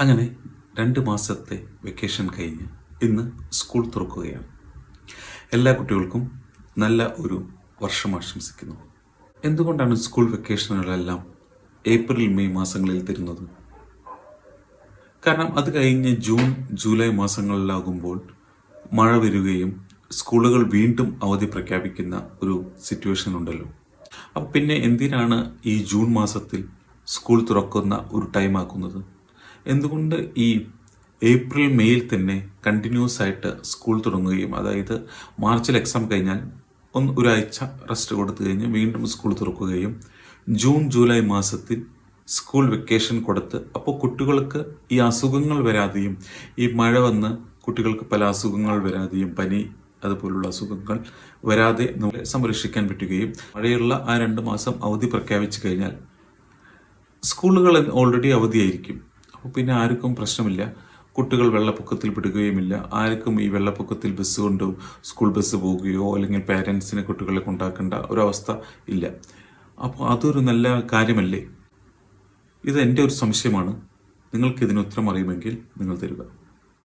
അങ്ങനെ 2 മാസത്തെ വെക്കേഷൻ കഴിഞ്ഞ് ഇന്ന് സ്കൂൾ തുറക്കുകയാണ്. എല്ലാ കുട്ടികൾക്കും നല്ല ഒരു വർഷം ആശംസിക്കുന്നു. എന്തുകൊണ്ടാണ് സ്കൂൾ വെക്കേഷനുകളെല്ലാം ഏപ്രിൽ മെയ് മാസങ്ങളിൽ തരുന്നത്? കാരണം അത് കഴിഞ്ഞ് ജൂൺ ജൂലൈ മാസങ്ങളിലാകുമ്പോൾ മഴ വരികയും സ്കൂളുകൾ വീണ്ടും അവധി പ്രഖ്യാപിക്കുന്ന ഒരു സിറ്റുവേഷൻ ഉണ്ടല്ലോ. അപ്പം പിന്നെ എന്തിനാണ് ഈ ജൂൺ മാസത്തിൽ സ്കൂൾ തുറക്കുന്ന ഒരു ടൈം ആക്കുന്നത്? എന്തുകൊണ്ട് ഈ ഏപ്രിൽ മെയ്യിൽ തന്നെ കണ്ടിന്യൂസ് ആയിട്ട് സ്കൂൾ തുടങ്ങുകയും, അതായത് മാർച്ചിൽ എക്സാം കഴിഞ്ഞാൽ ഒരാഴ്ച റെസ്റ്റ് കൊടുത്തു കഴിഞ്ഞ് വീണ്ടും സ്കൂൾ തുറക്കുകയും ജൂൺ ജൂലൈ മാസത്തിൽ സ്കൂൾ വെക്കേഷൻ കൊടുത്ത്, അപ്പോൾ കുട്ടികൾക്ക് ഈ അസുഖങ്ങൾ വരാതെയും, ഈ മഴ വന്ന് കുട്ടികൾക്ക് പല അസുഖങ്ങൾ വരാതെയും, പനി അതുപോലുള്ള അസുഖങ്ങൾ വരാതെ നമ്മളെ സംരക്ഷിക്കാൻ പറ്റുകയും, മഴയുള്ള ആ 2 മാസം അവധി പ്രഖ്യാപിച്ചു കഴിഞ്ഞാൽ സ്കൂളുകൾ ഓൾറെഡി അവധിയായിരിക്കും. അപ്പോൾ പിന്നെ ആർക്കും പ്രശ്നമില്ല, കുട്ടികൾ വെള്ളപ്പൊക്കത്തിൽ പെടുകയുമില്ല. ആർക്കും ഈ വെള്ളപ്പൊക്കത്തിൽ ബസ് കൊണ്ട് സ്കൂൾ ബസ് പോവുകയോ അല്ലെങ്കിൽ പാരൻസിനെ കുട്ടികളെ കൊണ്ടാക്കേണ്ട ഒരവസ്ഥ ഇല്ല. അപ്പോൾ അതൊരു നല്ല കാര്യമല്ലേ? ഇത് എൻ്റെ ഒരു സംശയമാണ്. നിങ്ങൾക്ക് ഇതിന് ഉത്തരം അറിയുമെങ്കിൽ നിങ്ങൾ തരിക.